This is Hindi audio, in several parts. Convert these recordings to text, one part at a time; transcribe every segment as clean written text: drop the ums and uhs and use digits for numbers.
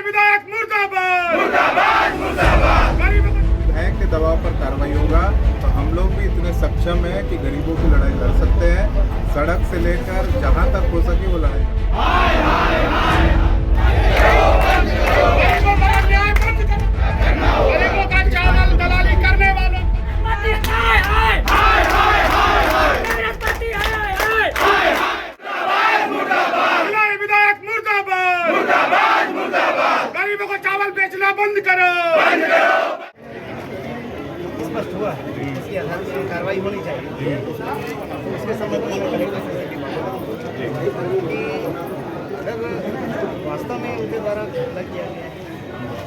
विधायक मुर्दाबाद विधायक के दबाव पर कार्रवाई होगा तो हम लोग भी इतने सक्षम हैं कि गरीबों की लड़ाई लड़ सकते हैं। सड़क से लेकर जहां तक हो सके वो लड़ाई गरीबों का चावल दलाली करने वालों विधायक मुर्दाबाद गरीबों को चावल बेचना बंद करो। स्पष्ट हुआ इसकी आधार पर कार्रवाई होनी चाहिए। उसके संबंध में कलेक्टर से की मांग कि अगर वास्तव में उनके द्वारा हमला किया गया है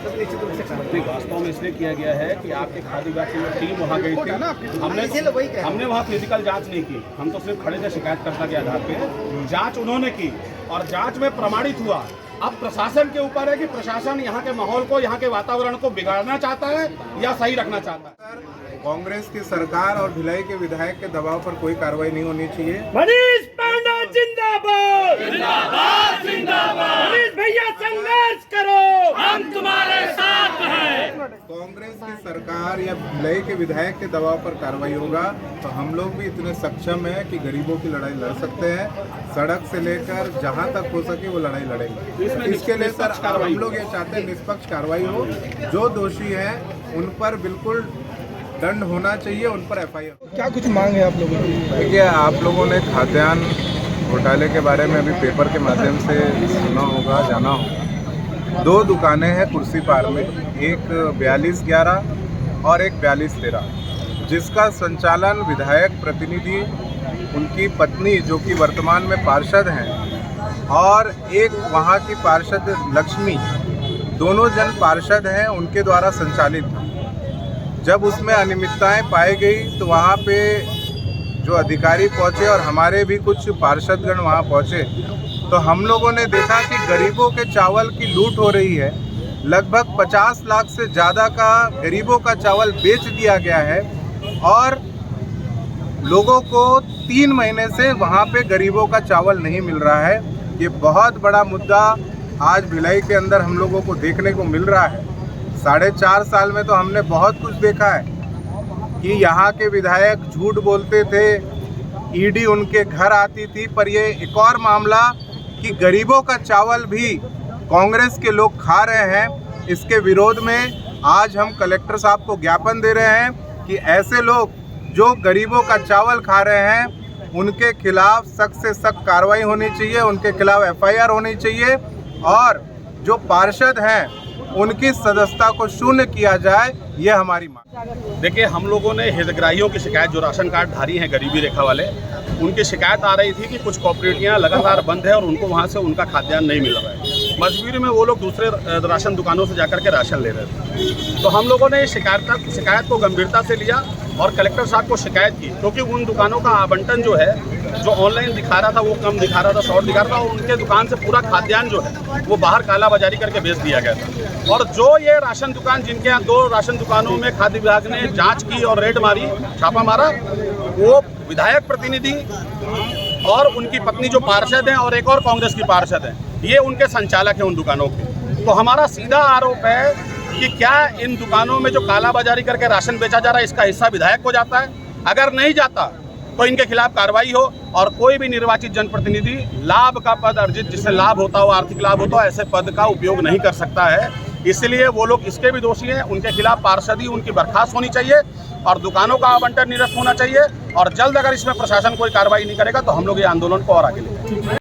तब निश्चित रूप से कार्रवाई। वास्तव में इसलिए किया गया है कि आपके खाद्य विभाग की टीम वहाँ गई थी। हमने वहाँ फिजिकल जांच नहीं की, हम तो सिर्फ खड़े थे शिकायतकर्ता के आधार पे। जांच उन्होंने की और जांच में प्रमाणित हुआ। अब प्रशासन के ऊपर है कि प्रशासन यहाँ के माहौल को, यहाँ के वातावरण को बिगाड़ना चाहता है या सही रखना चाहता है। कांग्रेस की सरकार और भिलाई के विधायक के दबाव पर कोई कार्रवाई नहीं होनी चाहिए। मनीष पांडा जिंदाबाद जिंदाबाद जिंदाबाद। मनीष भैया संघर्ष करो, हम तुम्हारे साथ हैं। कांग्रेस की सरकार या भिलाई के विधायक के दबाव पर कार्रवाई होगा तो हम लोग भी इतने सक्षम हैं कि गरीबों की लड़ाई लड़ सकते हैं। सड़क से लेकर जहां तक हो सके वो लड़ाई लड़ेंगे। इसके लिए सर हम लोग ये चाहते हैं निष्पक्ष कार्रवाई हो। जो दोषी हैं उन पर बिल्कुल दंड होना चाहिए, उन पर FIR। क्या कुछ मांग है आप लोगों की? देखिए, आप लोगों ने खाद्यान्न घोटाले के बारे में अभी पेपर के माध्यम से सुना होगा, जाना होगा। 2 दुकानें हैं कुर्सी पार में, एक 4211 और एक 4213, जिसका संचालन विधायक प्रतिनिधि, उनकी पत्नी जो कि वर्तमान में पार्षद हैं, और एक वहाँ की पार्षद लक्ष्मी, दोनों जन पार्षद हैं, उनके द्वारा संचालित था। जब उसमें अनियमितताएं पाई गई तो वहाँ पे जो अधिकारी पहुँचे और हमारे भी कुछ पार्षदगण वहाँ पहुँचे तो हम लोगों ने देखा कि गरीबों के चावल की लूट हो रही है। लगभग 50 लाख से ज़्यादा का गरीबों का चावल बेच दिया गया है और लोगों को 3 महीने से वहाँ पे गरीबों का चावल नहीं मिल रहा है। ये बहुत बड़ा मुद्दा आज भिलाई के अंदर हम लोगों को देखने को मिल रहा है। 4.5 साल में तो हमने बहुत कुछ देखा है कि यहाँ के विधायक झूठ बोलते थे, ईडी उनके घर आती थी, पर ये एक और मामला कि गरीबों का चावल भी कांग्रेस के लोग खा रहे हैं। इसके विरोध में आज हम कलेक्टर साहब को ज्ञापन दे रहे हैं कि ऐसे लोग जो गरीबों का चावल खा रहे हैं उनके खिलाफ सख्त से सख्त कार्रवाई होनी चाहिए, उनके खिलाफ FIR होनी चाहिए और जो पार्षद हैं उनकी सदस्यता को शून्य किया जाए, ये हमारी मांग। देखिए, हम लोगों ने हितग्राहियों की शिकायत, जो राशन कार्ड धारी हैं गरीबी रेखा वाले, उनकी शिकायत आ रही थी कि कुछ कोऑपरेटिवां लगातार बंद है और उनको वहाँ से उनका खाद्यान्न नहीं मिल रहा है। मजबूरी में वो लोग दूसरे राशन दुकानों से जाकर के राशन ले रहे थे। तो हम लोगों ने शिकायत को गंभीरता से लिया और कलेक्टर साहब को शिकायत की, क्योंकि उन दुकानों का आवंटन जो है, जो ऑनलाइन दिखा रहा था वो कम दिखा रहा था, शॉर्ट दिखा रहा था, और उनके दुकान से पूरा खाद्यान्न जो है वो बाहर कालाबाजारी करके बेच दिया गया था। और जो ये राशन दुकान, जिनके यहाँ 2 राशन दुकानों में खाद्य विभाग ने जांच की और रेड मारी, छापा मारा, वो विधायक प्रतिनिधि और उनकी पत्नी जो पार्षद हैं और एक और कांग्रेस की पार्षद हैं, ये उनके संचालक हैं उन दुकानों के। तो हमारा सीधा आरोप है कि क्या इन दुकानों में जो कालाबाजारी करके राशन बेचा जा रहा है, इसका हिस्सा विधायक को जाता है? अगर नहीं जाता तो इनके खिलाफ कार्रवाई हो और कोई भी निर्वाचित जनप्रतिनिधि लाभ का पद अर्जित, जिससे लाभ होता हो, आर्थिक लाभ होता हो, ऐसे पद का उपयोग नहीं कर सकता है। इसलिए वो लोग इसके भी दोषी हैं। उनके खिलाफ पार्षदी उनकी बर्खास्त होनी चाहिए और दुकानों का आवंटन निरस्त होना चाहिए। और जल्द अगर इसमें प्रशासन कोई कार्रवाई नहीं करेगा तो हम लोग ये आंदोलन को और आगे लेंगे।